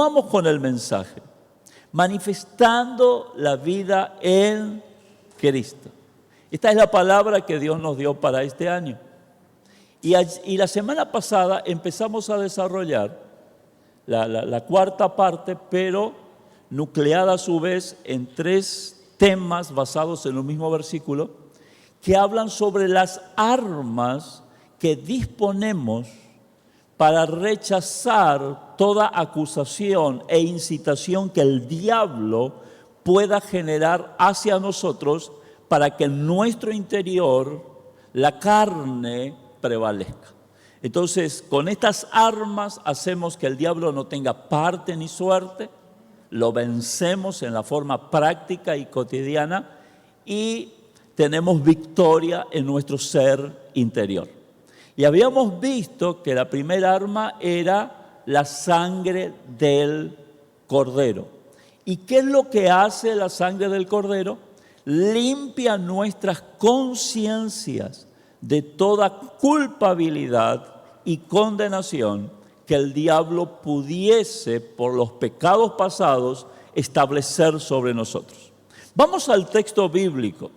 Vamos con el mensaje, manifestando la vida en Cristo. Esta es la palabra que Dios nos dio para este año. Y la semana pasada empezamos a desarrollar la cuarta parte, pero nucleada a su vez en 3 temas basados en un mismo versículo, que hablan sobre las armas que disponemos para rechazar toda acusación e incitación que el diablo pueda generar hacia nosotros para que en nuestro interior la carne prevalezca. Entonces, con estas armas hacemos que el diablo no tenga parte ni suerte, lo vencemos en la forma práctica y cotidiana y tenemos victoria en nuestro ser interior. Y habíamos visto que la primera arma era la sangre del cordero. ¿Y qué es lo que hace la sangre del cordero? Limpia nuestras conciencias de toda culpabilidad y condenación que el diablo pudiese, por los pecados pasados, establecer sobre nosotros. Vamos al texto bíblico.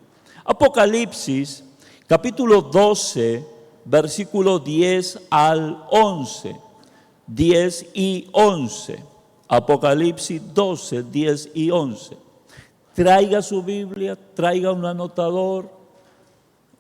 Apocalipsis, capítulo 12, versículo 10 al 11. 10 y 11. Apocalipsis 12, 10 y 11. Traiga su Biblia, traiga un anotador.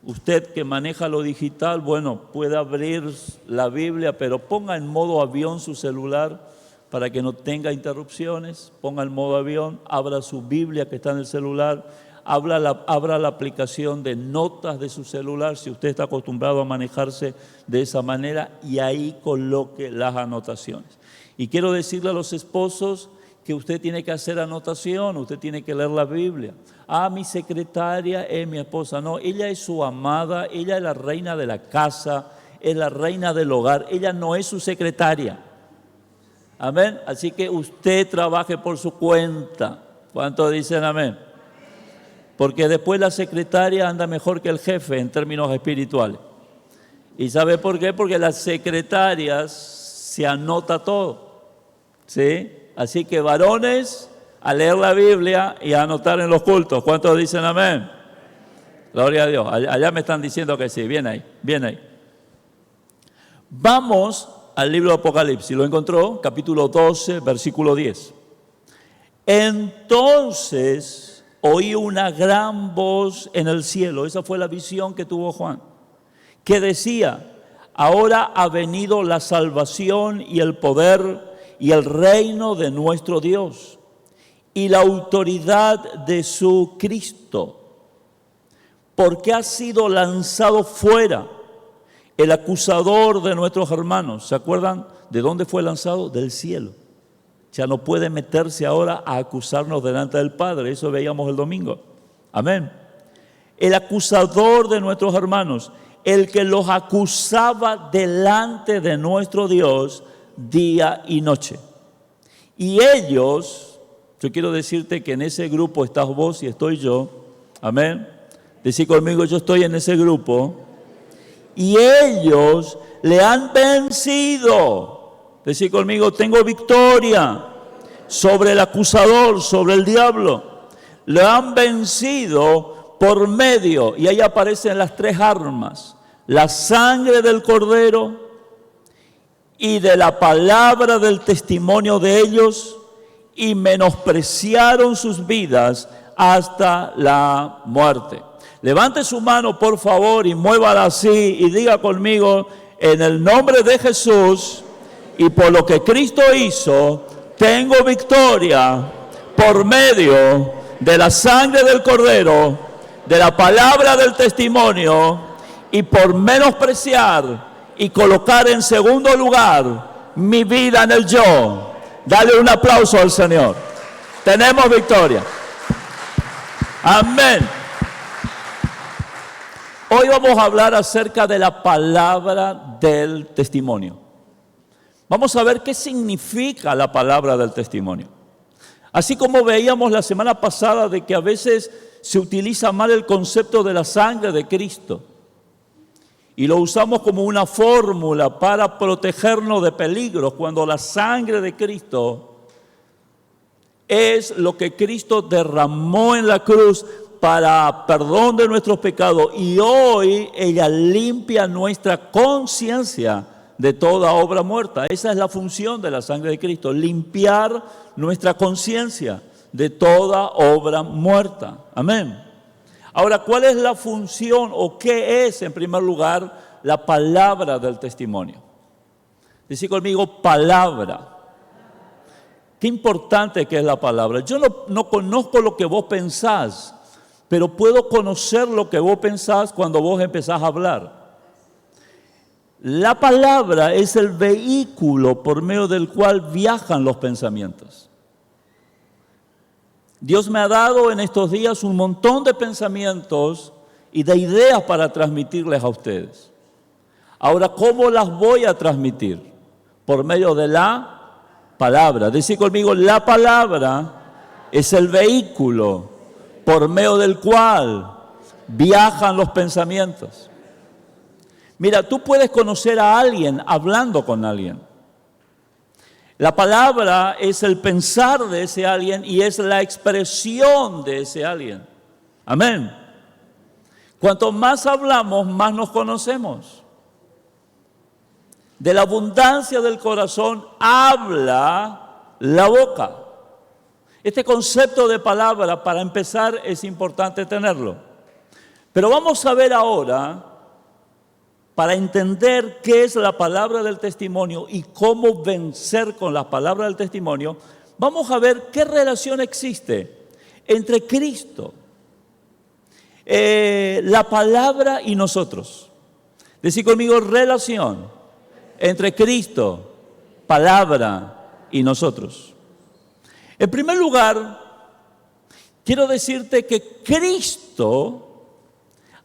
Usted que maneja lo digital, bueno, puede abrir la Biblia, pero ponga en modo avión su celular para que no tenga interrupciones. Ponga en modo avión, abra su Biblia que está en el celular, abra la aplicación de notas de su celular, si usted está acostumbrado a manejarse de esa manera, y ahí coloque las anotaciones. Y quiero decirle a los esposos que usted tiene que hacer anotación, usted tiene que leer la Biblia. Mi secretaria es mi esposa. No, ella es su amada, ella es la reina de la casa, es la reina del hogar, ella no es su secretaria. Amén. Así que usted trabaje por su cuenta. ¿Cuántos dicen amén? Porque después la secretaria anda mejor que el jefe en términos espirituales. ¿Y sabe por qué? Porque las secretarias se anota todo, ¿sí? Así que varones, a leer la Biblia y a anotar en los cultos. ¿Cuántos dicen amén? Gloria a Dios. Allá me están diciendo que sí. Bien ahí, bien ahí. Vamos al libro de Apocalipsis. ¿Lo encontró? Capítulo 12, versículo 10. Entonces oí una gran voz en el cielo. Esa fue la visión que tuvo Juan, que decía: ahora ha venido la salvación y el poder y el reino de nuestro Dios y la autoridad de su Cristo, porque ha sido lanzado fuera el acusador de nuestros hermanos. ¿Se acuerdan de dónde fue lanzado? Del cielo. Ya no puede meterse ahora a acusarnos delante del Padre. Eso veíamos el domingo. Amén. El acusador de nuestros hermanos, el que los acusaba delante de nuestro Dios día y noche. Y ellos, yo quiero decirte que en ese grupo estás vos y estoy yo. Amén. Decí conmigo: yo estoy en ese grupo. Y ellos le han vencido. Decí conmigo: tengo victoria sobre el acusador, sobre el diablo. Le han vencido por medio, y ahí aparecen las 3 armas: la sangre del cordero y de la palabra del testimonio de ellos, y menospreciaron sus vidas hasta la muerte. Levante su mano, por favor, y muévala así y diga conmigo: en el nombre de Jesús y por lo que Cristo hizo, tengo victoria por medio de la sangre del cordero, de la palabra del testimonio, y por menospreciar y colocar en segundo lugar mi vida en el yo. Dale un aplauso al Señor. Tenemos victoria. Amén. Hoy vamos a hablar acerca de la palabra del testimonio. Vamos a ver qué significa la palabra del testimonio. Así como veíamos la semana pasada de que a veces se utiliza mal el concepto de la sangre de Cristo y lo usamos como una fórmula para protegernos de peligros, cuando la sangre de Cristo es lo que Cristo derramó en la cruz para perdón de nuestros pecados, y hoy ella limpia nuestra conciencia de toda obra muerta. Esa es la función de la sangre de Cristo, limpiar nuestra conciencia de toda obra muerta. Amén. Ahora, ¿cuál es la función o qué es, en primer lugar, la palabra del testimonio? Dice conmigo, palabra. Qué importante que es la palabra. Yo no conozco lo que vos pensás, pero puedo conocer lo que vos pensás cuando vos empezás a hablar. La palabra es el vehículo por medio del cual viajan los pensamientos. Dios me ha dado en estos días un montón de pensamientos y de ideas para transmitirles a ustedes. Ahora, ¿cómo las voy a transmitir? Por medio de la palabra. Decí conmigo, la palabra es el vehículo por medio del cual viajan los pensamientos. Mira, tú puedes conocer a alguien hablando con alguien. La palabra es el pensar de ese alguien y es la expresión de ese alguien. Amén. Cuanto más hablamos, más nos conocemos. De la abundancia del corazón habla la boca. Este concepto de palabra, para empezar, es importante tenerlo. Pero vamos a ver ahora, para entender qué es la palabra del testimonio y cómo vencer con la palabra del testimonio, vamos a ver qué relación existe entre Cristo, la palabra y nosotros. Decí conmigo, relación entre Cristo, palabra y nosotros. En primer lugar, quiero decirte que Cristo,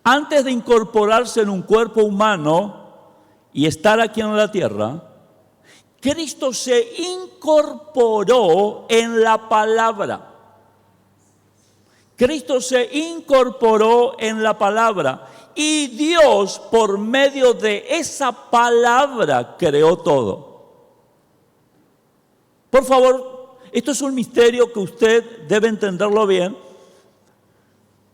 antes de incorporarse en un cuerpo humano y estar aquí en la tierra, Cristo se incorporó en la palabra. Cristo se incorporó en la palabra y Dios, por medio de esa palabra, creó todo. Por favor, esto es un misterio que usted debe entenderlo bien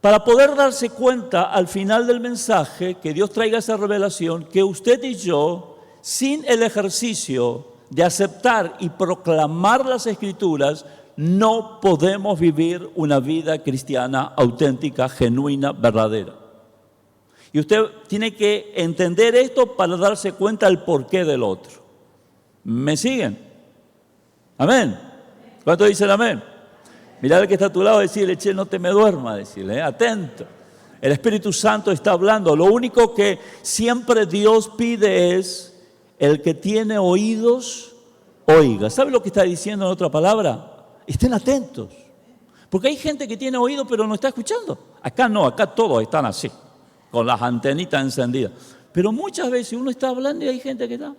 para poder darse cuenta al final del mensaje, que Dios traiga esa revelación, que usted y yo, sin el ejercicio de aceptar y proclamar las Escrituras, no podemos vivir una vida cristiana auténtica, genuina, verdadera. Y usted tiene que entender esto para darse cuenta del porqué del otro. ¿Me siguen? Amén. ¿Cuántos dicen amén? Mirá al que está a tu lado y decirle, che, no te me duermas, decirle, atento. El Espíritu Santo está hablando. Lo único que siempre Dios pide es, el que tiene oídos, oiga. ¿Sabe lo que está diciendo en otra palabra? Estén atentos. Porque hay gente que tiene oído pero no está escuchando. Acá no, acá todos están así, con las antenitas encendidas. Pero muchas veces uno está hablando y hay gente que está.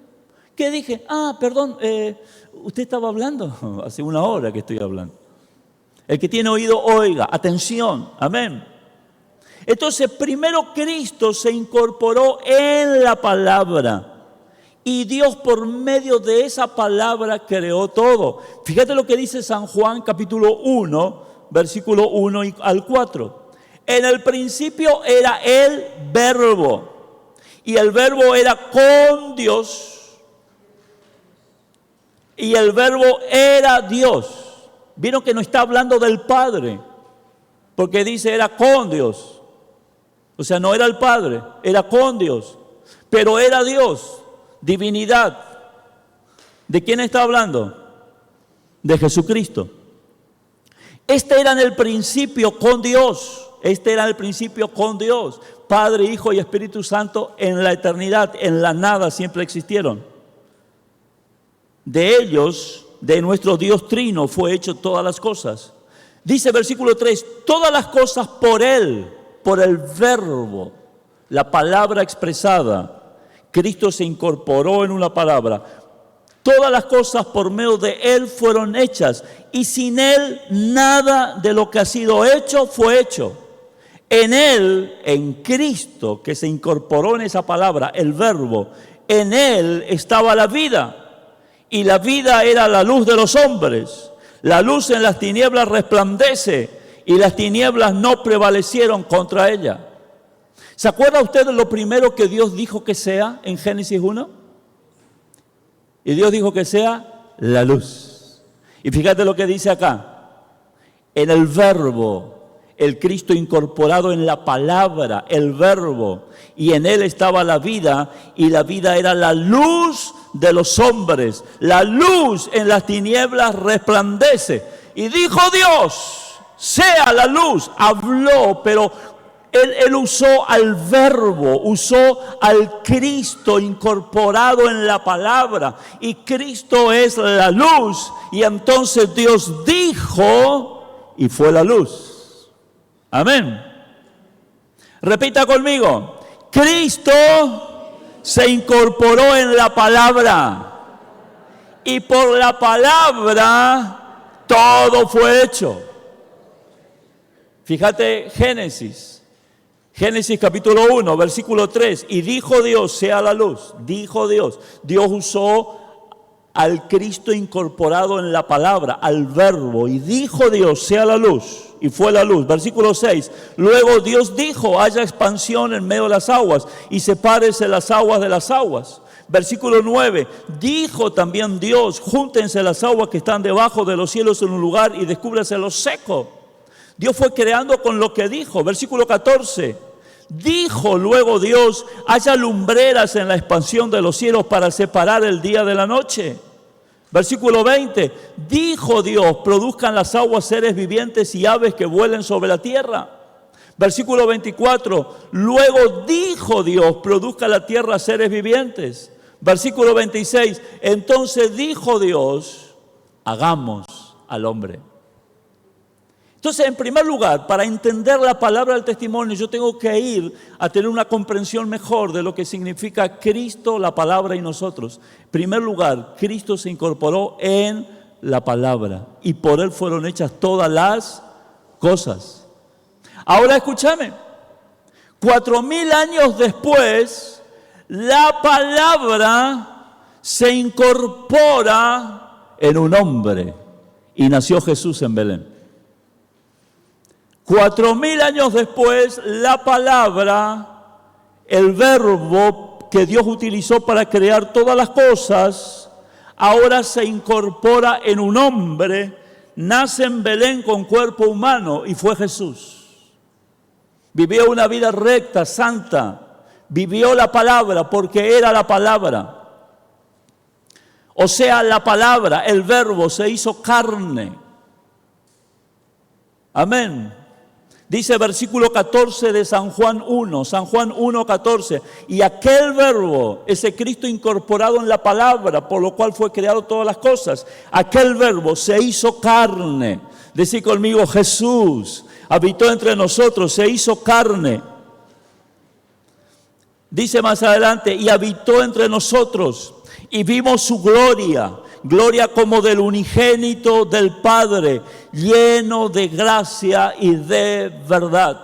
¿Qué dije? Perdón, usted estaba hablando. Hace una hora que estoy hablando. El que tiene oído, oiga. Atención, amén. Entonces, primero Cristo se incorporó en la palabra. Y Dios, por medio de esa palabra, creó todo. Fíjate lo que dice San Juan, capítulo 1, versículo 1 al 4. En el principio era el Verbo. Y el Verbo era con Dios. Y el Verbo era Dios. Vieron que no está hablando del Padre, porque dice era con Dios. O sea, no era el Padre, era con Dios. Pero era Dios, divinidad. ¿De quién está hablando? De Jesucristo. Este era en el principio con Dios. Este era el principio con Dios. Padre, Hijo y Espíritu Santo en la eternidad, en la nada siempre existieron. De ellos, de nuestro Dios Trino, fue hecho todas las cosas. Dice versículo 3, todas las cosas por Él, por el Verbo, la palabra expresada. Cristo se incorporó en una palabra. Todas las cosas por medio de Él fueron hechas, y sin Él nada de lo que ha sido hecho fue hecho. En Él, en Cristo, que se incorporó en esa palabra, el Verbo, en Él estaba la vida. Y la vida era la luz de los hombres. La luz en las tinieblas resplandece y las tinieblas no prevalecieron contra ella. ¿Se acuerda usted de lo primero que Dios dijo que sea en Génesis 1? Y Dios dijo que sea la luz. Y fíjate lo que dice acá. En el verbo, el Cristo incorporado en la palabra, el verbo, y en él estaba la vida, y la vida era la luz de los hombres. La luz en las tinieblas resplandece. Y dijo Dios, sea la luz. Habló, pero Él usó al verbo, usó al Cristo incorporado en la palabra. Y Cristo es la luz. Y entonces Dios dijo, y fue la luz. Amén. Repita conmigo. Cristo se incorporó en la palabra. Y por la palabra todo fue hecho. Fíjate Génesis capítulo 1, versículo 3. Y dijo Dios, sea la luz. Dijo Dios. Dios usó al Cristo incorporado en la palabra, al verbo. Y dijo Dios, sea la luz. Y fue la luz. Versículo 6. Luego Dios dijo, haya expansión en medio de las aguas y sepárese las aguas de las aguas. Versículo 9. Dijo también Dios, júntense las aguas que están debajo de los cielos en un lugar y descúbrase lo seco. Dios fue creando con lo que dijo. Versículo 14. Dijo luego Dios, haya lumbreras en la expansión de los cielos para separar el día de la noche. Versículo 20. Dijo Dios, produzcan las aguas seres vivientes y aves que vuelen sobre la tierra. Versículo 24. Luego dijo Dios, produzca la tierra seres vivientes. Versículo 26. Entonces dijo Dios, hagamos al hombre. Entonces, en primer lugar, para entender la palabra del testimonio, yo tengo que ir a tener una comprensión mejor de lo que significa Cristo, la palabra y nosotros. En primer lugar, Cristo se incorporó en la palabra y por Él fueron hechas todas las cosas. Ahora escúchame, 4000 años después, la palabra se incorpora en un hombre y nació Jesús en Belén. 4000 años después, la palabra, el verbo que Dios utilizó para crear todas las cosas, ahora se incorpora en un hombre, nace en Belén con cuerpo humano y fue Jesús. Vivió una vida recta, santa, vivió la palabra porque era la palabra. O sea, la palabra, el verbo se hizo carne. Amén. Dice versículo 14 de San Juan 1, San Juan 1, 14. Y aquel verbo, ese Cristo incorporado en la palabra, por lo cual fue creado todas las cosas, aquel verbo se hizo carne. Decid conmigo, Jesús habitó entre nosotros, se hizo carne. Dice más adelante, y habitó entre nosotros, y vimos su gloria. Gloria como del unigénito del Padre, lleno de gracia y de verdad.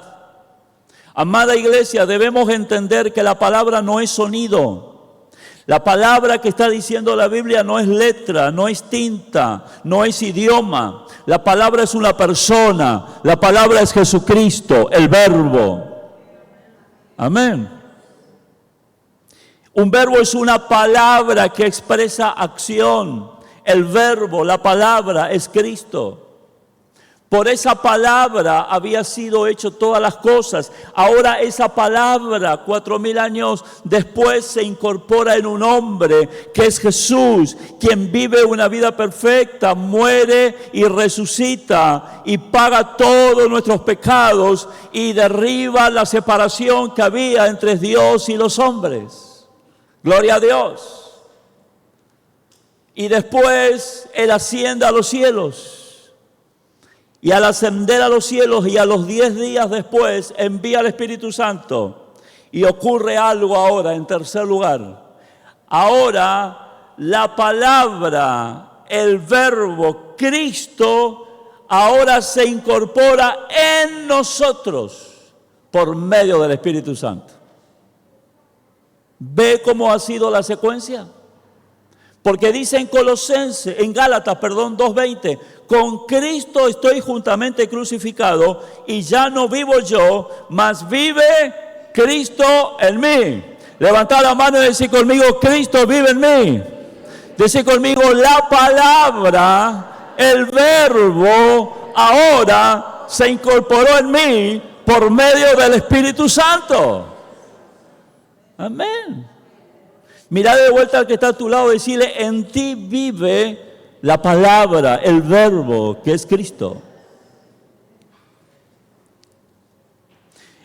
Amada iglesia, debemos entender que la palabra no es sonido. La palabra que está diciendo la Biblia no es letra, no es tinta, no es idioma. La palabra es una persona. La palabra es Jesucristo, el verbo. Amén. Un verbo es una palabra que expresa acción. El verbo, la palabra, es Cristo. Por esa palabra había sido hecho todas las cosas. Ahora esa palabra, 4000 años después, se incorpora en un hombre que es Jesús, quien vive una vida perfecta, muere y resucita y paga todos nuestros pecados y derriba la separación que había entre Dios y los hombres. Gloria a Dios. Y después Él asciende a los cielos. Y al ascender a los cielos y a los 10 días después envía al Espíritu Santo. Y ocurre algo ahora en tercer lugar. Ahora la palabra, el verbo Cristo, ahora se incorpora en nosotros por medio del Espíritu Santo. ¿Ve cómo ha sido la secuencia? Porque dice en Gálatas 2:20, con Cristo estoy juntamente crucificado y ya no vivo yo, mas vive Cristo en mí. Levantad la mano y decir conmigo, Cristo vive en mí. Decir conmigo, la palabra, el verbo, ahora se incorporó en mí por medio del Espíritu Santo. Amén. Mirá de vuelta al que está a tu lado y decirle, en ti vive la palabra, el verbo, que es Cristo.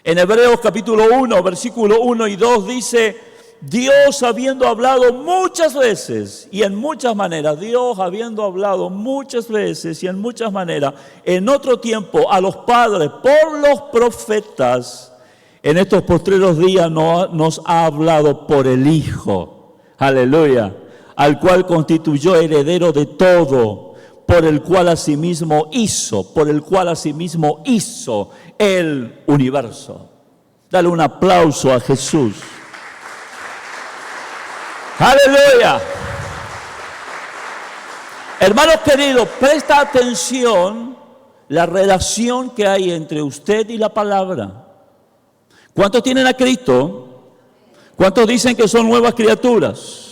En Hebreos capítulo 1, versículo 1 y 2 dice, Dios habiendo hablado muchas veces y en muchas maneras, Dios habiendo hablado muchas veces y en muchas maneras, en otro tiempo a los padres por los profetas, en estos postreros días nos ha hablado por el Hijo. Aleluya. Al cual constituyó heredero de todo, por el cual asimismo hizo el universo. Dale un aplauso a Jesús. Aleluya. Hermanos queridos, presta atención la relación que hay entre usted y la palabra. ¿Cuántos tienen a Cristo? ¿Cuántos dicen que son nuevas criaturas?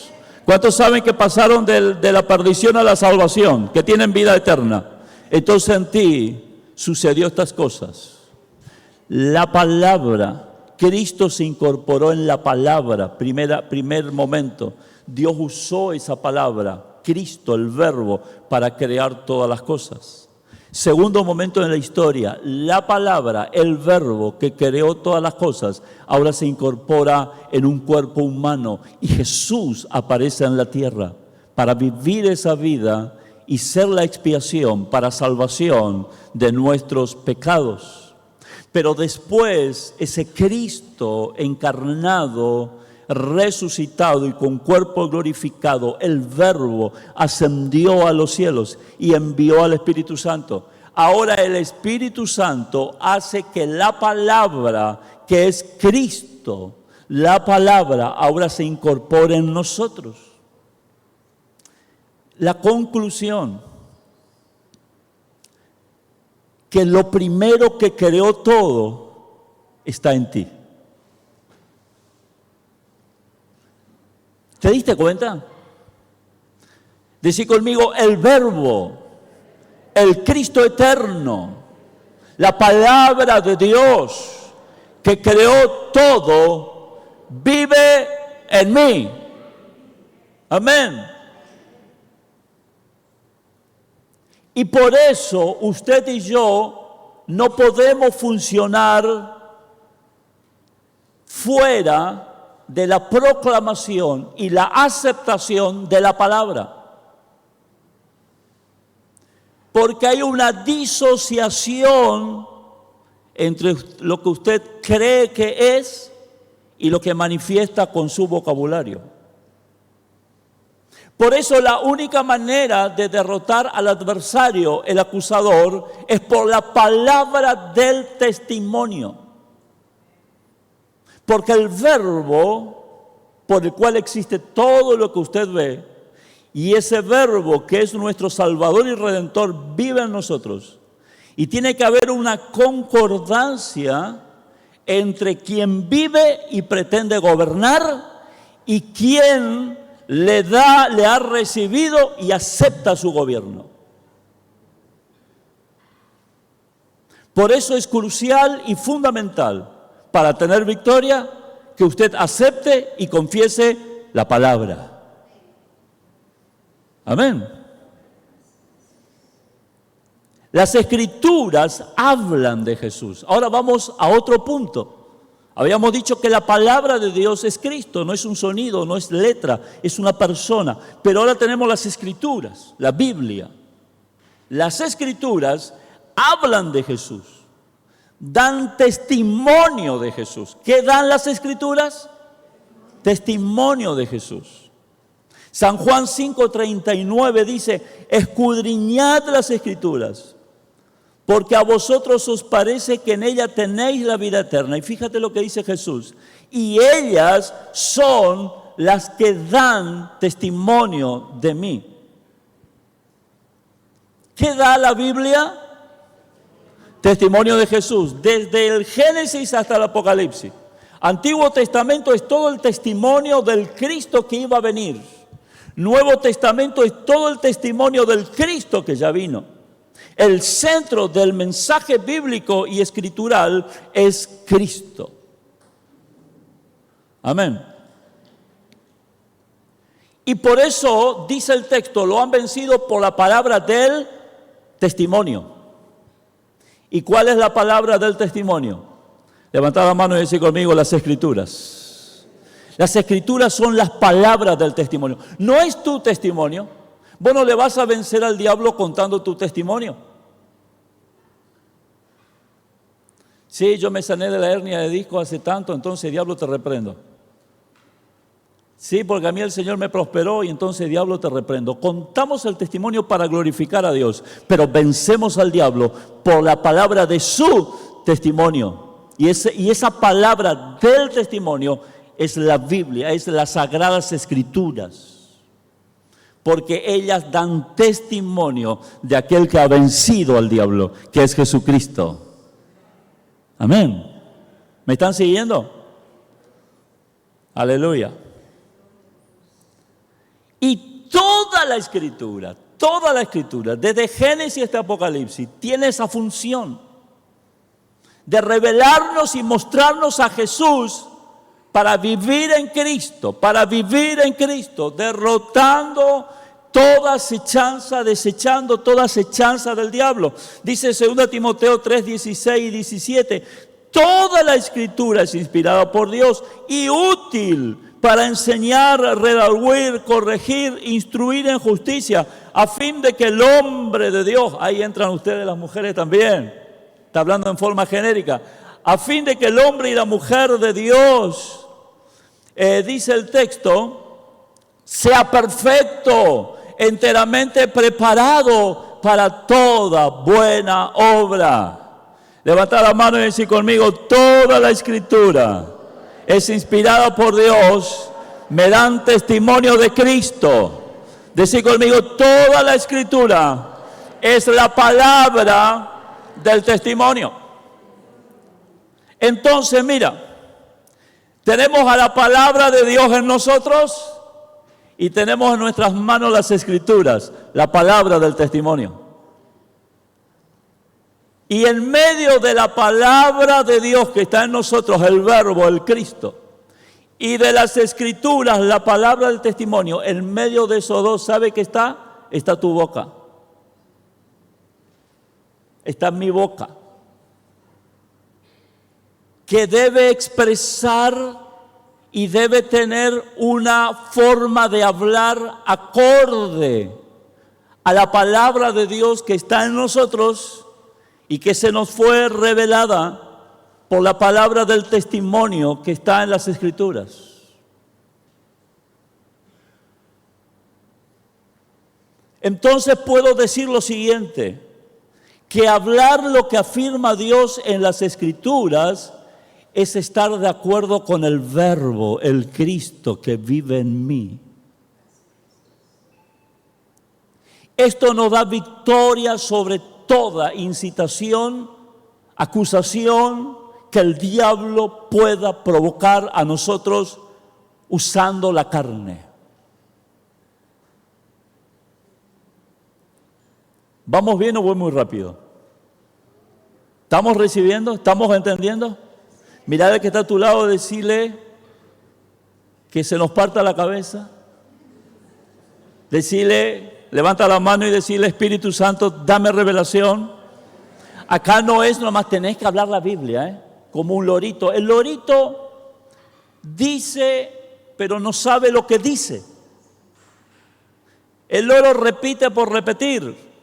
¿Cuántos saben que pasaron de la perdición a la salvación? Que tienen vida eterna. Entonces en ti sucedió estas cosas. La palabra, Cristo se incorporó en la palabra, primer momento. Dios usó esa palabra, Cristo, el verbo, para crear todas las cosas. Segundo momento en la historia, la palabra, el verbo que creó todas las cosas, ahora se incorpora en un cuerpo humano y Jesús aparece en la tierra para vivir esa vida y ser la expiación para salvación de nuestros pecados. Pero después ese Cristo encarnado, resucitado y con cuerpo glorificado, el verbo ascendió a los cielos y envió al Espíritu Santo. Ahora el Espíritu Santo hace que la palabra, que es Cristo, la palabra ahora se incorpore en nosotros. La conclusión, que lo primero que creó todo está en ti. ¿Te diste cuenta? Decí conmigo, el verbo, el Cristo eterno, la palabra de Dios que creó todo, vive en mí. Amén. Y por eso usted y yo no podemos funcionar fuera de la proclamación y la aceptación de la palabra. Porque hay una disociación entre lo que usted cree que es y lo que manifiesta con su vocabulario. Por eso la única manera de derrotar al adversario, el acusador, es por la palabra del testimonio. Porque el verbo por el cual existe todo lo que usted ve, y ese verbo que es nuestro Salvador y Redentor vive en nosotros. Y tiene que haber una concordancia entre quien vive y pretende gobernar y quien le ha recibido y acepta su gobierno. Por eso es crucial y fundamental para tener victoria que usted acepte y confiese la palabra. Amén. Las Escrituras hablan de Jesús. Ahora vamos a otro punto. Habíamos dicho que la palabra de Dios es Cristo, no es un sonido, no es letra, es una persona. Pero ahora tenemos las Escrituras, la Biblia. Las Escrituras hablan de Jesús, dan testimonio de Jesús. ¿Qué dan las Escrituras? Testimonio de Jesús. San Juan 5:39 dice, escudriñad las Escrituras, porque a vosotros os parece que en ella tenéis la vida eterna. Y fíjate lo que dice Jesús. Y ellas son las que dan testimonio de mí. ¿Qué da la Biblia? Testimonio de Jesús, desde el Génesis hasta el Apocalipsis. Antiguo Testamento es todo el testimonio del Cristo que iba a venir. Nuevo Testamento es todo el testimonio del Cristo que ya vino. El centro del mensaje bíblico y escritural es Cristo. Amén. Y por eso, dice el texto, lo han vencido por la palabra del testimonio. ¿Y cuál es la palabra del testimonio? Levantad la mano y decid conmigo: las Escrituras. Las Escrituras son las palabras del testimonio. No es tu testimonio. Vos no le vas a vencer al diablo contando tu testimonio. Sí, yo me sané de la hernia de disco hace tanto, entonces diablo te reprendo. Sí, porque a mí el Señor me prosperó y entonces diablo te reprendo. Contamos el testimonio para glorificar a Dios, pero vencemos al diablo por la palabra de su testimonio. Y esa palabra del testimonio es la Biblia, es las Sagradas Escrituras. Porque ellas dan testimonio de aquel que ha vencido al diablo, que es Jesucristo. Amén. ¿Me están siguiendo? Aleluya. Y toda la Escritura, desde Génesis hasta Apocalipsis, tiene esa función de revelarnos y mostrarnos a Jesús para vivir en Cristo, derrotando toda acechanza, desechando toda acechanza del diablo. Dice 2 Timoteo 3, 16 y 17, toda la Escritura es inspirada por Dios y útil para enseñar, redarguir, corregir, instruir en justicia, a fin de que el hombre de Dios, ahí entran ustedes las mujeres también, está hablando en forma genérica, a fin de que el hombre y la mujer de Dios, dice el texto, sea perfecto, enteramente preparado para toda buena obra. Levantad la mano y decid conmigo: toda la Escritura es inspirada por Dios, me dan testimonio de Cristo. Decid conmigo: toda la Escritura es la palabra del testimonio. Entonces, mira, tenemos a la palabra de Dios en nosotros y tenemos en nuestras manos las Escrituras, la palabra del testimonio. Y en medio de la palabra de Dios que está en nosotros, el Verbo, el Cristo, y de las Escrituras, la palabra del testimonio, en medio de esos dos, ¿sabe qué está? Está tu boca. Está en mi boca, que debe expresar y debe tener una forma de hablar acorde a la palabra de Dios que está en nosotros y que se nos fue revelada por la palabra del testimonio que está en las Escrituras. Entonces puedo decir lo siguiente, que hablar lo que afirma Dios en las Escrituras es estar de acuerdo con el Verbo, el Cristo que vive en mí. Esto nos da victoria sobre toda incitación, acusación que el diablo pueda provocar a nosotros usando la carne. ¿Vamos bien o voy muy rápido? ¿Estamos recibiendo? ¿Estamos entendiendo? Mirad al que está a tu lado, decirle que se nos parta la cabeza. Decirle, levanta la mano y decirle: Espíritu Santo, dame revelación. Acá no es nomás tenés que hablar la Biblia, como un lorito. El lorito dice, pero no sabe lo que dice. El loro repite por repetir.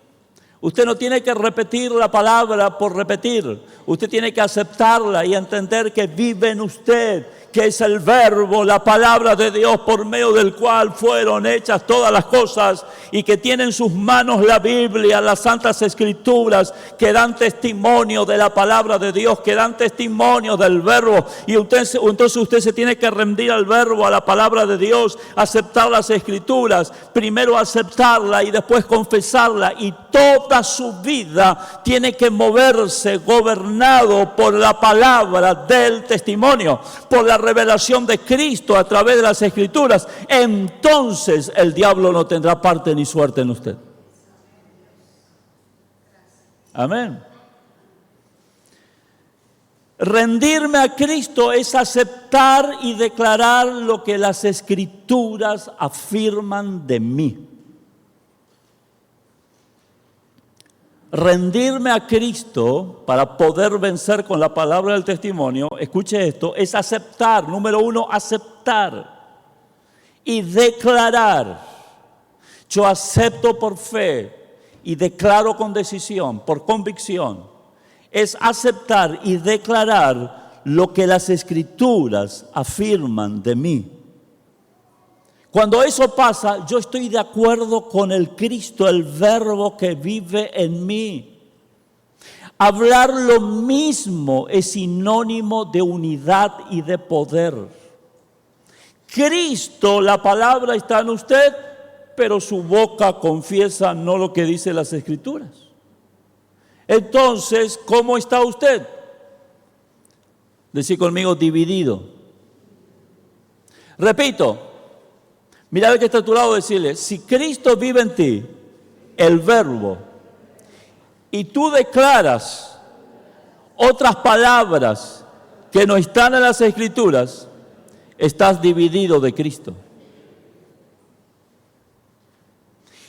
Usted no tiene que repetir la palabra por repetir. Usted tiene que aceptarla y entender que vive en usted, que es el verbo, la palabra de Dios por medio del cual fueron hechas todas las cosas, y que tiene en sus manos la Biblia, las Santas Escrituras, que dan testimonio de la palabra de Dios, que dan testimonio del verbo. Y entonces usted se tiene que rendir al verbo, a la palabra de Dios, aceptar las Escrituras, primero aceptarla y después confesarla, y toda su vida tiene que moverse gobernado por la palabra del testimonio, por la revelación de Cristo a través de las Escrituras. Entonces el diablo no tendrá parte ni suerte en usted. Amén. Rendirme a Cristo es aceptar y declarar lo que las Escrituras afirman de mí. Rendirme a Cristo para poder vencer con la palabra del testimonio, escuche esto, es aceptar, número uno, aceptar y declarar. Yo acepto por fe y declaro con decisión, por convicción. Es aceptar y declarar lo que las Escrituras afirman de mí. Cuando eso pasa, yo estoy de acuerdo con el Cristo, el verbo que vive en mí. Hablar lo mismo es sinónimo de unidad y de poder. Cristo, la palabra está en usted, pero su boca confiesa no lo que dice las Escrituras. Entonces, ¿cómo está usted? Decí conmigo, dividido. Repito. Mira al que está a tu lado, decirle, si Cristo vive en ti, el verbo, y tú declaras otras palabras que no están en las Escrituras, estás dividido de Cristo.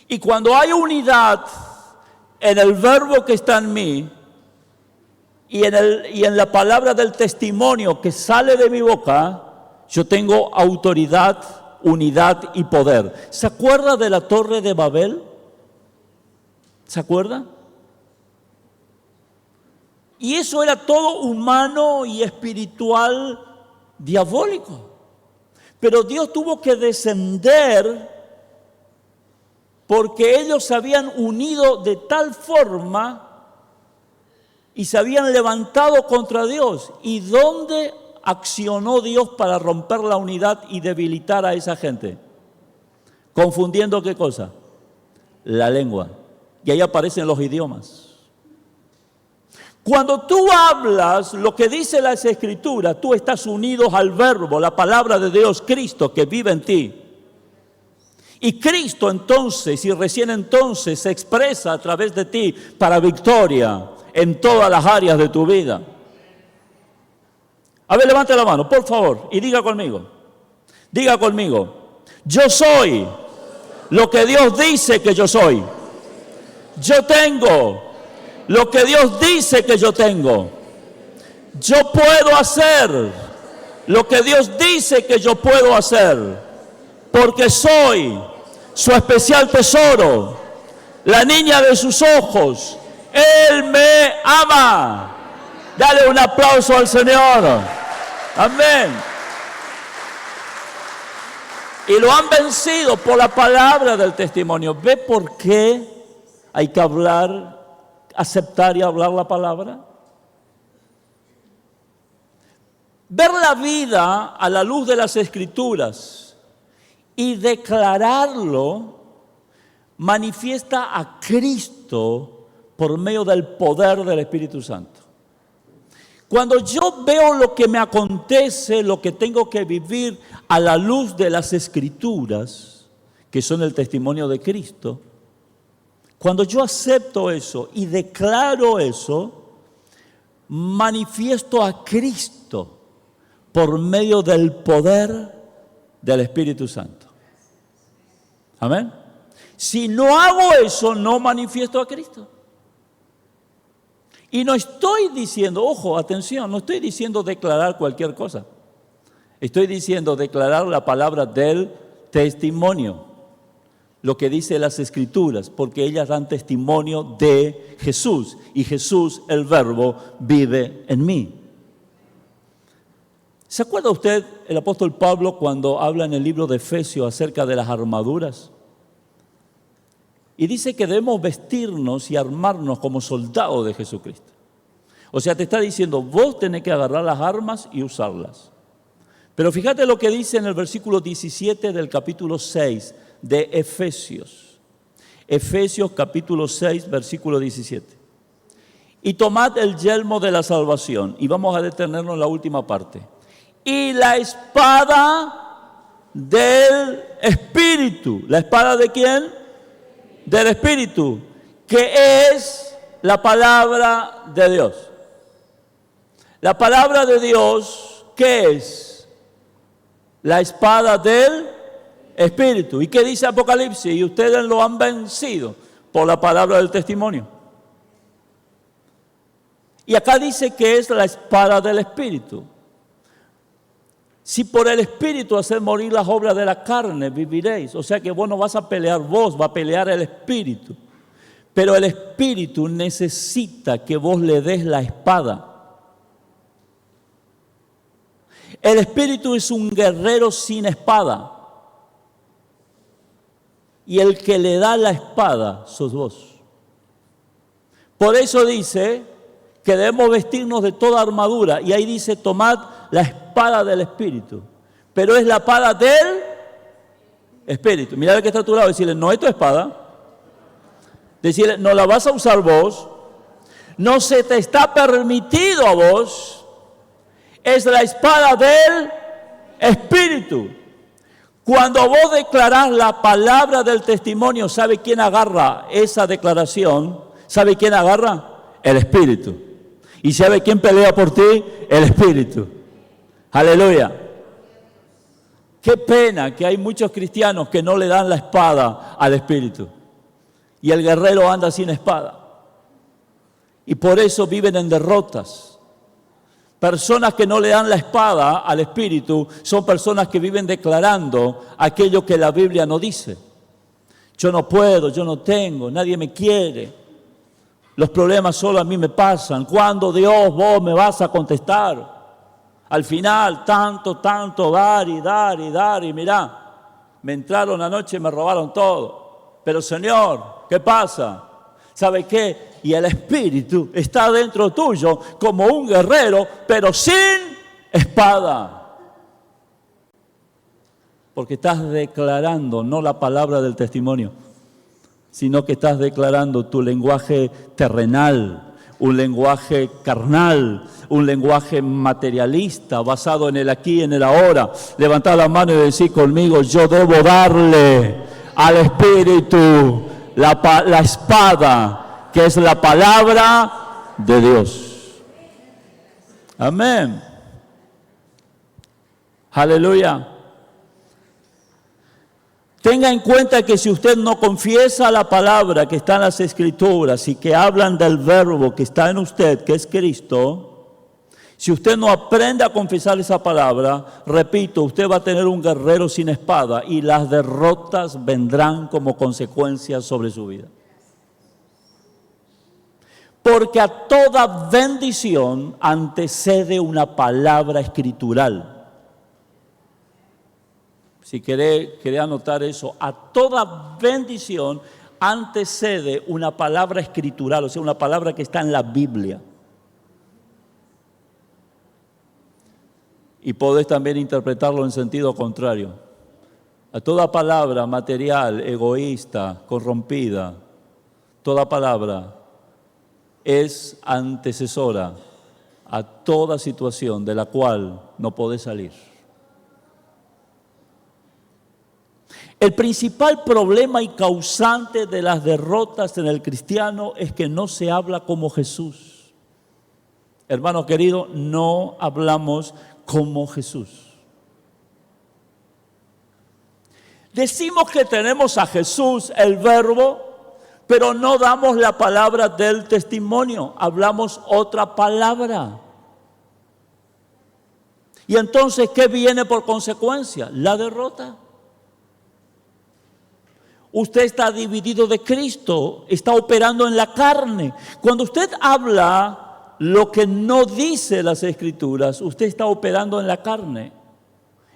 Y cuando hay unidad en el verbo que está en mí y en la palabra del testimonio que sale de mi boca, yo tengo autoridad, unidad y poder. ¿Se acuerda de la Torre de Babel? ¿Se acuerda? Y eso era todo humano y espiritual, diabólico. Pero Dios tuvo que descender porque ellos se habían unido de tal forma y se habían levantado contra Dios. ¿Y dónde accionó Dios para romper la unidad y debilitar a esa gente? Confundiendo ¿qué cosa? La lengua. Y ahí aparecen los idiomas. Cuando tú hablas lo que dice las Escrituras, tú estás unido al verbo, la palabra de Dios, Cristo, que vive en ti. Y Cristo entonces, y recién entonces, se expresa a través de ti para victoria en todas las áreas de tu vida. A ver, levante la mano, por favor, y diga conmigo. Diga conmigo, yo soy lo que Dios dice que yo soy. Yo tengo lo que Dios dice que yo tengo. Yo puedo hacer lo que Dios dice que yo puedo hacer, porque soy su especial tesoro, la niña de sus ojos. Él me ama. Dale un aplauso al Señor. Amén. Y lo han vencido por la palabra del testimonio. ¿Ve por qué hay que hablar, aceptar y hablar la palabra? Ver la vida a la luz de las Escrituras y declararlo manifiesta a Cristo por medio del poder del Espíritu Santo. Cuando yo veo lo que me acontece, lo que tengo que vivir a la luz de las Escrituras, que son el testimonio de Cristo, cuando yo acepto eso y declaro eso, manifiesto a Cristo por medio del poder del Espíritu Santo. Amén. Si no hago eso, no manifiesto a Cristo. Y no estoy diciendo, ojo, atención, no estoy diciendo declarar cualquier cosa. Estoy diciendo declarar la palabra del testimonio, lo que dice las Escrituras, porque ellas dan testimonio de Jesús. Y Jesús, el Verbo, vive en mí. ¿Se acuerda usted el apóstol Pablo cuando habla en el libro de Efesios acerca de las armaduras? Y dice que debemos vestirnos y armarnos como soldados de Jesucristo. O sea, te está diciendo, vos tenés que agarrar las armas y usarlas. Pero fíjate lo que dice en el versículo 17 del capítulo 6 de Efesios. Efesios capítulo 6, versículo 17. Y tomad el yelmo de la salvación. Y vamos a detenernos en la última parte. Y la espada del Espíritu. ¿La espada de quién? Del Espíritu, que es la palabra de Dios. La palabra de Dios, ¿qué es? La espada del Espíritu. ¿Y qué dice Apocalipsis? Y ustedes lo han vencido por la palabra del testimonio. Y acá dice que es la espada del Espíritu. Si por el Espíritu hacer morir las obras de la carne, viviréis. O sea que vos no vas a pelear vos, va a pelear el Espíritu. Pero el Espíritu necesita que vos le des la espada. El Espíritu es un guerrero sin espada. Y el que le da la espada sos vos. Por eso dice que debemos vestirnos de toda armadura. Y ahí dice, tomad la espada del Espíritu. Pero es la espada del Espíritu. Mira el que está a tu lado, decirle, no es tu espada. Decirle, no la vas a usar vos. No se te está permitido a vos. Es la espada del Espíritu. Cuando vos declarás la palabra del testimonio, ¿sabe quién agarra esa declaración? ¿Sabe quién agarra? El Espíritu. ¿Y sabe quién pelea por ti? El Espíritu. Aleluya. Qué pena que hay muchos cristianos que no le dan la espada al Espíritu. Y el guerrero anda sin espada. Y por eso viven en derrotas. Personas que no le dan la espada al Espíritu son personas que viven declarando aquello que la Biblia no dice. Yo no puedo, yo no tengo, nadie me quiere. Los problemas solo a mí me pasan. ¿Cuándo, Dios, vos me vas a contestar? Al final, tanto, dar y mirá, me entraron anoche y me robaron todo. Pero Señor, ¿qué pasa? ¿Sabe qué? Y el Espíritu está dentro tuyo como un guerrero, pero sin espada. Porque estás declarando no la palabra del testimonio, sino que estás declarando tu lenguaje terrenal, un lenguaje carnal, un lenguaje materialista, basado en el aquí y en el ahora. Levantad la mano y decid conmigo, yo debo darle al Espíritu la espada, que es la palabra de Dios. Amén. Aleluya. Tenga en cuenta que si usted no confiesa la palabra que está en las Escrituras y que hablan del verbo que está en usted, que es Cristo, si usted no aprende a confesar esa palabra, repito, usted va a tener un guerrero sin espada y las derrotas vendrán como consecuencia sobre su vida. Porque a toda bendición antecede una palabra escritural. Si quiere anotar eso, a toda bendición antecede una palabra escritural, o sea, una palabra que está en la Biblia. Y podés también interpretarlo en sentido contrario. A toda palabra material, egoísta, corrompida, toda palabra es antecesora a toda situación de la cual no podés salir. El principal problema y causante de las derrotas en el cristiano es que no se habla como Jesús. Hermano querido, no hablamos como Jesús. Decimos que tenemos a Jesús, el Verbo, pero no damos la palabra del testimonio, hablamos otra palabra. Y entonces, ¿qué viene por consecuencia? La derrota. Usted está dividido de Cristo, está operando en la carne. Cuando usted habla lo que no dice las Escrituras, usted está operando en la carne.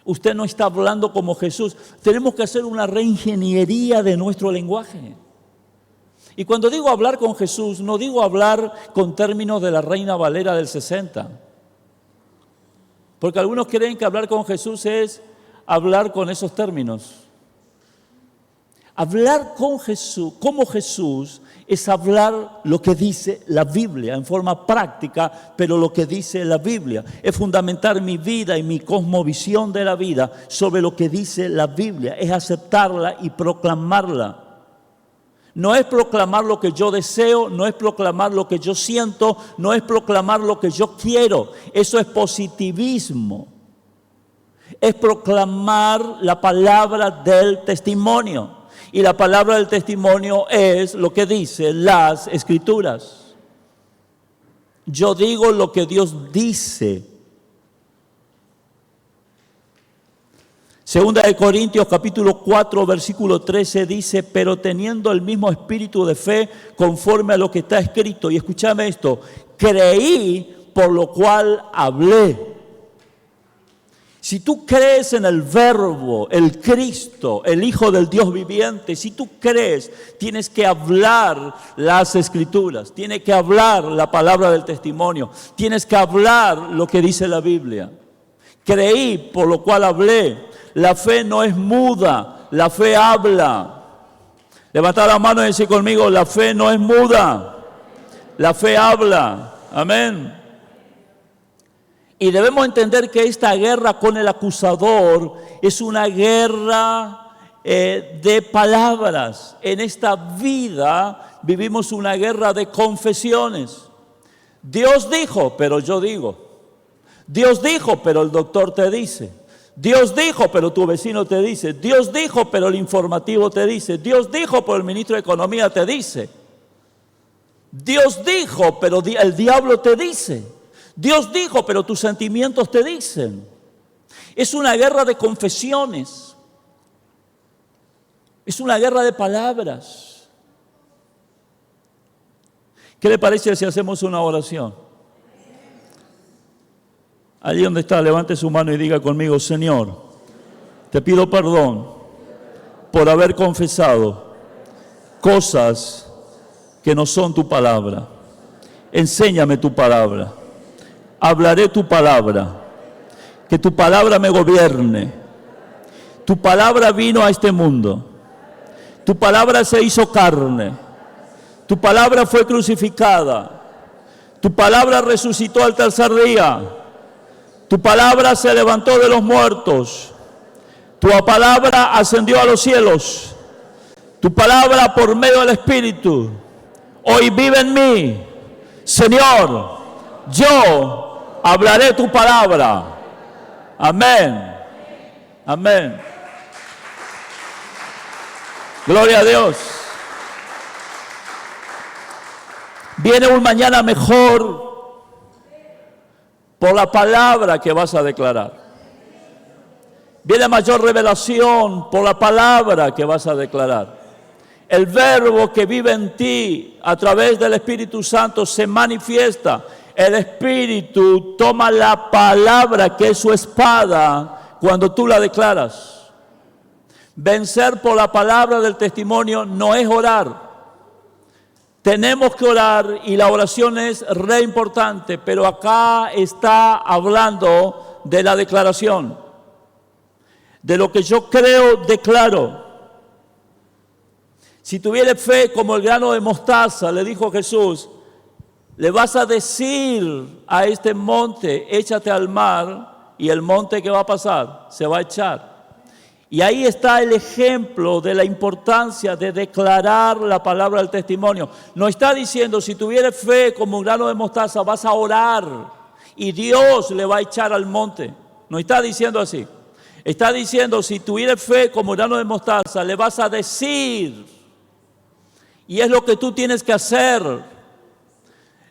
Usted no está hablando como Jesús. Tenemos que hacer una reingeniería de nuestro lenguaje. Y cuando digo hablar con Jesús, no digo hablar con términos de la Reina Valera del 60. Porque algunos creen que hablar con Jesús es hablar con esos términos. Hablar con Jesús, como Jesús, es hablar lo que dice la Biblia en forma práctica, pero lo que dice la Biblia. Es fundamentar mi vida y mi cosmovisión de la vida sobre lo que dice la Biblia. Es aceptarla y proclamarla. No es proclamar lo que yo deseo, no es proclamar lo que yo siento, no es proclamar lo que yo quiero. Eso es positivismo. Es proclamar la palabra del testimonio. Y la palabra del testimonio es lo que dicen las Escrituras. Yo digo lo que Dios dice. Segunda de Corintios capítulo 4 versículo 13 dice, pero teniendo el mismo espíritu de fe conforme a lo que está escrito. Y escúchame esto, creí por lo cual hablé. Si tú crees en el Verbo, el Cristo, el Hijo del Dios viviente, si tú crees, tienes que hablar las Escrituras, tienes que hablar la palabra del testimonio, tienes que hablar lo que dice la Biblia. Creí, por lo cual hablé. La fe no es muda, la fe habla. Levanta la mano y dice conmigo, la fe no es muda, la fe habla. Amén. Y debemos entender que esta guerra con el acusador es una guerra de palabras. En esta vida vivimos una guerra de confesiones. Dios dijo, pero yo digo. Dios dijo, pero el doctor te dice. Dios dijo, pero tu vecino te dice. Dios dijo, pero el informativo te dice. Dios dijo, pero el ministro de Economía te dice. Dios dijo, pero el diablo te dice. Dios dijo, pero tus sentimientos te dicen. Es una guerra de confesiones. Es una guerra de palabras. ¿Qué le parece si hacemos una oración? Allí donde está, levante su mano y diga conmigo, Señor, te pido perdón por haber confesado cosas que no son tu palabra. Enséñame tu palabra. Hablaré tu palabra, que tu palabra me gobierne. Tu palabra vino a este mundo. Tu palabra se hizo carne. Tu palabra fue crucificada. Tu palabra resucitó al tercer día. Tu palabra se levantó de los muertos. Tu palabra ascendió a los cielos. Tu palabra por medio del Espíritu hoy vive en mí. Señor, yo hablaré tu palabra. Amén. Amén. Gloria a Dios. Viene un mañana mejor por la palabra que vas a declarar. Viene mayor revelación por la palabra que vas a declarar. El Verbo que vive en ti a través del Espíritu Santo se manifiesta. El Espíritu toma la palabra que es su espada cuando tú la declaras. Vencer por la palabra del testimonio no es orar. Tenemos que orar y la oración es re importante, pero acá está hablando de la declaración. De lo que yo creo, declaro. Si tuvieres fe como el grano de mostaza, le dijo Jesús, le vas a decir a este monte, échate al mar, y el monte ¿qué va a pasar? Se va a echar. Y ahí está el ejemplo de la importancia de declarar la palabra del testimonio. No está diciendo, si tuvieres fe como un grano de mostaza, vas a orar y Dios le va a echar al monte. No está diciendo así. Está diciendo, si tuvieres fe como un grano de mostaza, le vas a decir. Y es lo que tú tienes que hacer.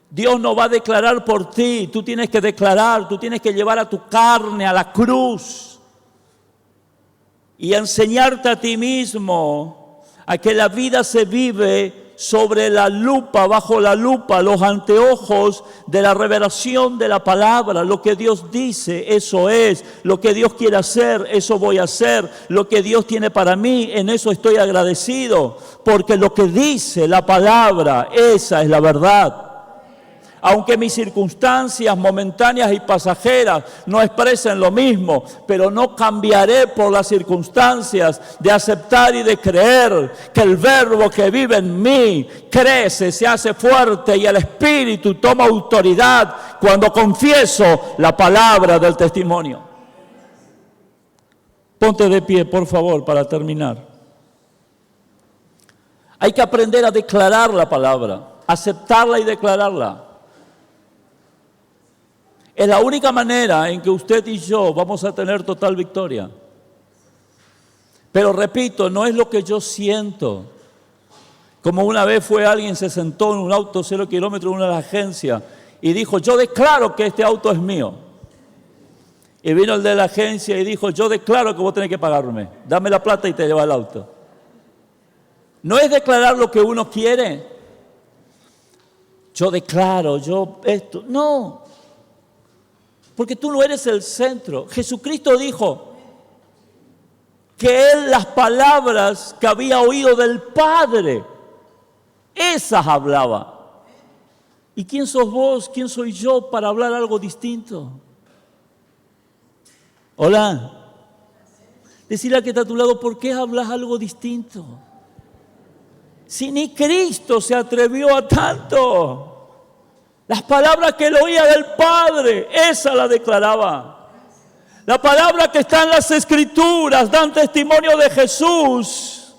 Dios no va a declarar por ti, tú tienes que declarar, tú tienes que llevar a tu carne a la cruz y enseñarte a ti mismo a que la vida se vive sobre la lupa, bajo la lupa, los anteojos de la revelación de la palabra. Lo que Dios dice, eso es. Lo que Dios quiere hacer, eso voy a hacer. Lo que Dios tiene para mí, en eso estoy agradecido. Porque lo que dice la palabra, esa es la verdad. Aunque mis circunstancias momentáneas y pasajeras no expresen lo mismo, pero no cambiaré por las circunstancias de aceptar y de creer que el verbo que vive en mí crece, se hace fuerte y el Espíritu toma autoridad cuando confieso la palabra del testimonio. Ponte de pie, por favor, para terminar. Hay que aprender a declarar la palabra, aceptarla y declararla. Es la única manera en que usted y yo vamos a tener total victoria. Pero repito, no es lo que yo siento. Como una vez fue alguien, se sentó en un auto 0 kilómetros en una agencia y dijo, yo declaro que este auto es mío. Y vino el de la agencia y dijo, yo declaro que vos tenés que pagarme. Dame la plata y te lleva el auto. No es declarar lo que uno quiere. Yo declaro, yo esto. No. Porque tú no eres el centro. Jesucristo dijo que Él las palabras que había oído del Padre, esas hablaba. ¿Y quién sos vos? ¿Quién soy yo para hablar algo distinto? Hola. Decirle al que está a tu lado, ¿por qué hablas algo distinto? Si ni Cristo se atrevió a tanto. Las palabras que él oía del Padre, esa la declaraba. La palabra que está en las Escrituras dan testimonio de Jesús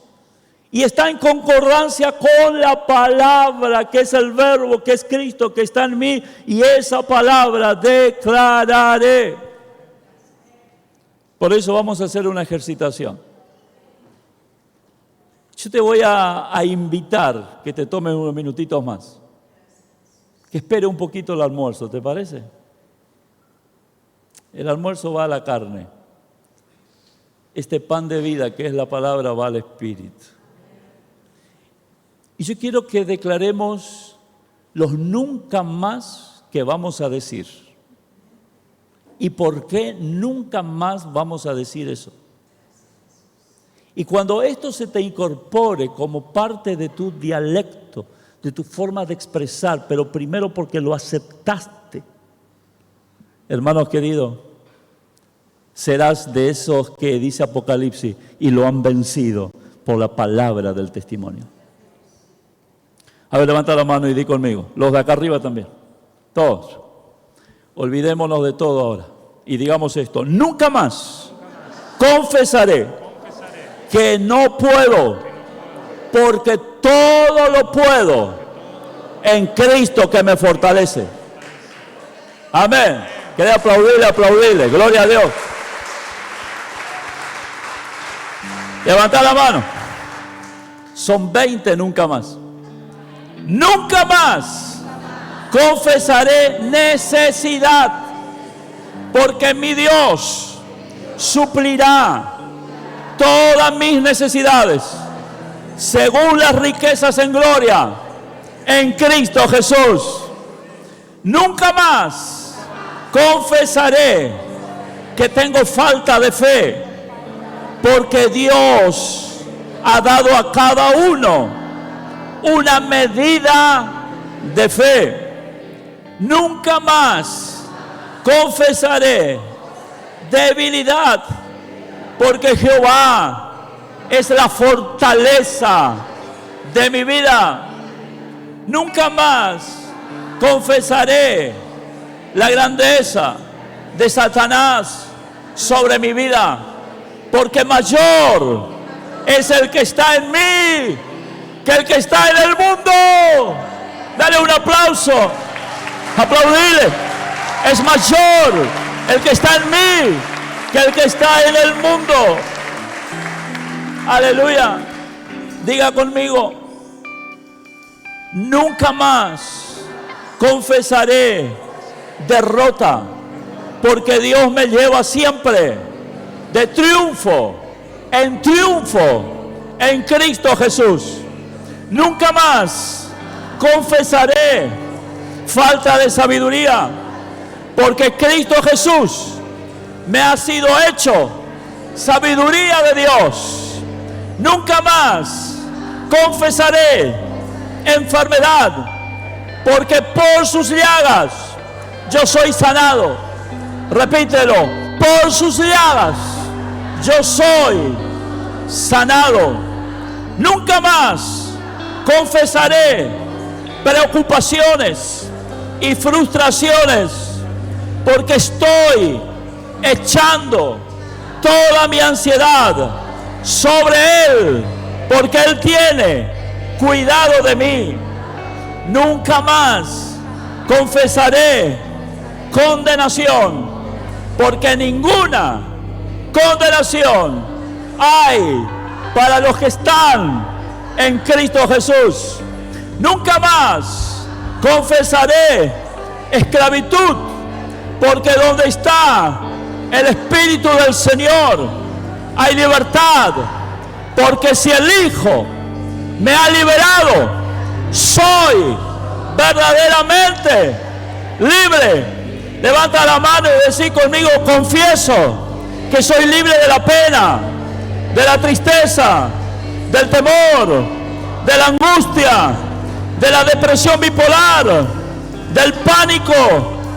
y está en concordancia con la palabra que es el verbo, que es Cristo, que está en mí, y esa palabra declararé. Por eso vamos a hacer una ejercitación. Yo te voy a invitar que te tomes unos minutitos más. Que espere un poquito el almuerzo, ¿te parece? El almuerzo va a la carne. Este pan de vida que es la palabra va al Espíritu. Y yo quiero que declaremos los nunca más que vamos a decir. ¿Y por qué nunca más vamos a decir eso? Y cuando esto se te incorpore como parte de tu dialecto, de tu forma de expresar, pero primero porque lo aceptaste, hermanos queridos, serás de esos que dice Apocalipsis y lo han vencido por la palabra del testimonio. A ver, levanta la mano y di conmigo, los de acá arriba también, todos. Olvidémonos de todo ahora y digamos esto: nunca más confesaré que no puedo, porque todo lo puedo en Cristo que me fortalece. Amén. ¿Quiere aplaudirle? Aplaudirle. Gloria a Dios. Levanta la mano. Son 20 nunca más. Nunca más confesaré necesidad, porque mi Dios suplirá todas mis necesidades según las riquezas en gloria en Cristo Jesús. Nunca más confesaré que tengo falta de fe, porque Dios ha dado a cada uno una medida de fe. Nunca más confesaré debilidad, porque Jehová es la fortaleza de mi vida. Nunca más confesaré la grandeza de Satanás sobre mi vida, porque mayor es el que está en mí que el que está en el mundo. Dale un aplauso, aplaudirle. Es mayor el que está en mí que el que está en el mundo. Aleluya. Diga conmigo: nunca más confesaré derrota, porque Dios me lleva siempre de triunfo en Cristo Jesús. Nunca más confesaré falta de sabiduría, porque Cristo Jesús me ha sido hecho sabiduría de Dios. Nunca más confesaré enfermedad, porque por sus llagas yo soy sanado. Repítelo, por sus llagas yo soy sanado. Nunca más confesaré preocupaciones y frustraciones, porque estoy echando toda mi ansiedad sobre Él, porque Él tiene cuidado de mí. Nunca más confesaré condenación, porque ninguna condenación hay para los que están en Cristo Jesús. Nunca más confesaré esclavitud, porque donde está el Espíritu del Señor hay libertad, porque si el Hijo me ha liberado, soy verdaderamente libre. Levanta la mano y decir conmigo: confieso que soy libre de la pena, de la tristeza, del temor, de la angustia, de la depresión bipolar, del pánico,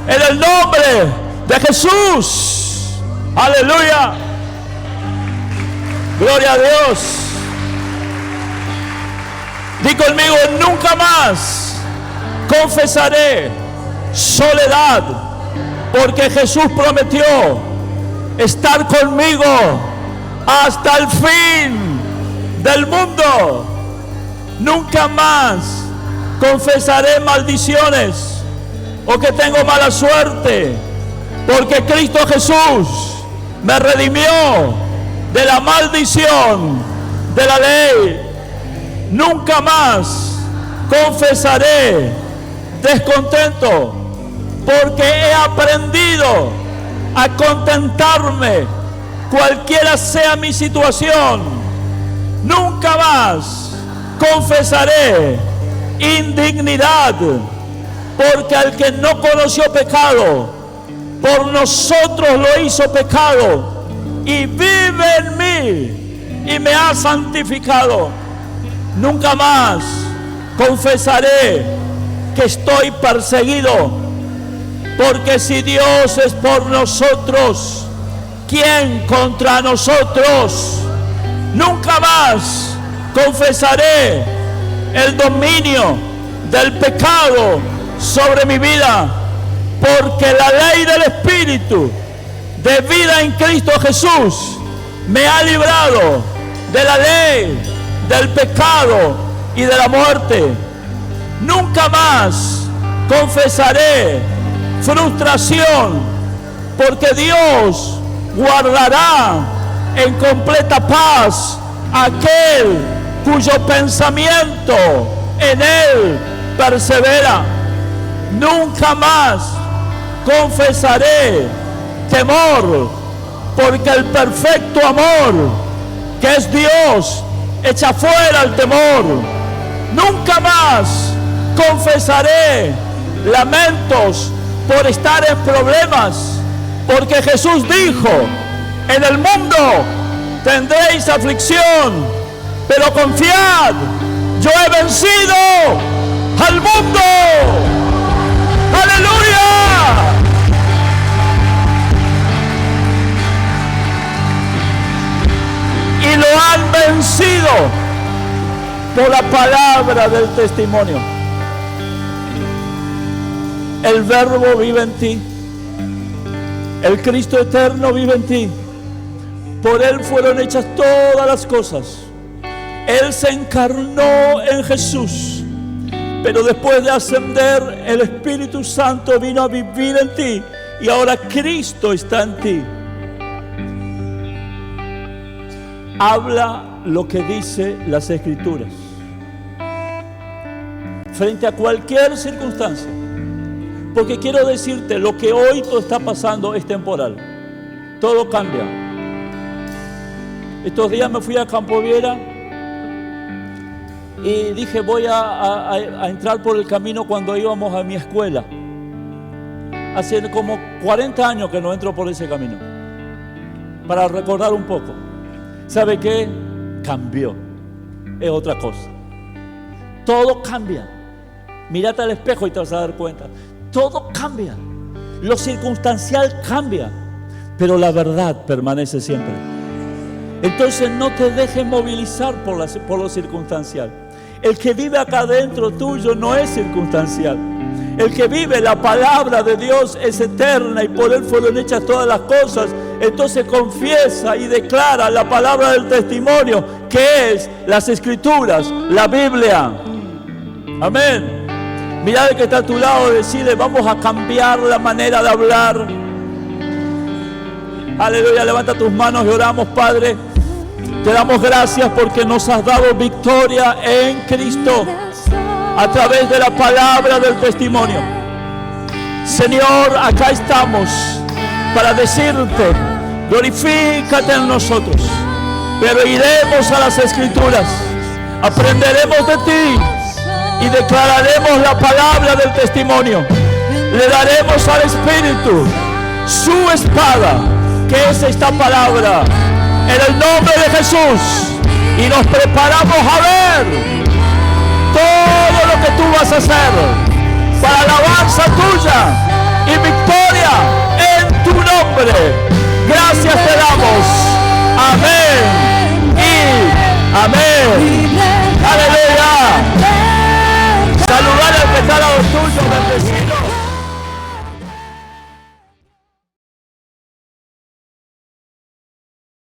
en el nombre de Jesús. Aleluya. Gloria a Dios. Di conmigo: nunca más confesaré soledad, porque Jesús prometió estar conmigo hasta el fin del mundo. Nunca más confesaré maldiciones o que tengo mala suerte, porque Cristo Jesús me redimió de la maldición de la ley. Nunca más confesaré descontento, porque he aprendido a contentarme cualquiera sea mi situación. Nunca más confesaré indignidad, porque al que no conoció pecado, por nosotros lo hizo pecado, y vive en mí y me ha santificado. Nunca más confesaré que estoy perseguido, porque si Dios es por nosotros, ¿quién contra nosotros? Nunca más confesaré el dominio del pecado sobre mi vida, porque la ley del Espíritu de vida en Cristo Jesús me ha librado de la ley, del pecado y de la muerte. Nunca más confesaré frustración, porque Dios guardará en completa paz aquel cuyo pensamiento en Él persevera. Nunca más confesaré temor, porque el perfecto amor, que es Dios, echa fuera el temor. Nunca más confesaré lamentos por estar en problemas, porque Jesús dijo: en el mundo tendréis aflicción, pero confiad, yo he vencido al mundo. ¡Aleluya! Y lo han vencido por la palabra del testimonio. El Verbo vive en ti. El Cristo eterno vive en ti. Por Él fueron hechas todas las cosas. Él se encarnó en Jesús. Pero después de ascender, el Espíritu Santo vino a vivir en ti. Y ahora Cristo está en ti. Habla lo que dice las Escrituras frente a cualquier circunstancia, porque quiero decirte, lo que hoy te está pasando es temporal. Todo cambia. Estos días me fui a Campo Viera y dije, voy a entrar por el camino cuando íbamos a mi escuela. Hace como 40 años que no entro por ese camino. Para recordar un poco. ¿Sabe qué? Cambió. Es otra cosa. Todo cambia. Mírate al espejo y te vas a dar cuenta. Todo cambia. Lo circunstancial cambia, pero la verdad permanece siempre. Entonces no te dejes movilizar por lo circunstancial. El que vive acá dentro tuyo no es circunstancial. El que vive la palabra de Dios es eterna y por Él fueron hechas todas las cosas. Entonces confiesa y declara la palabra del testimonio, que es las Escrituras, la Biblia. Amén. Mira al que está a tu lado y decirle, vamos a cambiar la manera de hablar. Aleluya, levanta tus manos y oramos. Padre, te damos gracias porque nos has dado victoria en Cristo a través de la palabra del testimonio. Señor, acá estamos para decirte, glorifícate en nosotros, pero iremos a las Escrituras, aprenderemos de ti y declararemos la palabra del testimonio. Le daremos al Espíritu su espada, que es esta palabra, en el nombre de Jesús, y nos preparamos a ver todo lo que tú vas a hacer para alabanza tuya.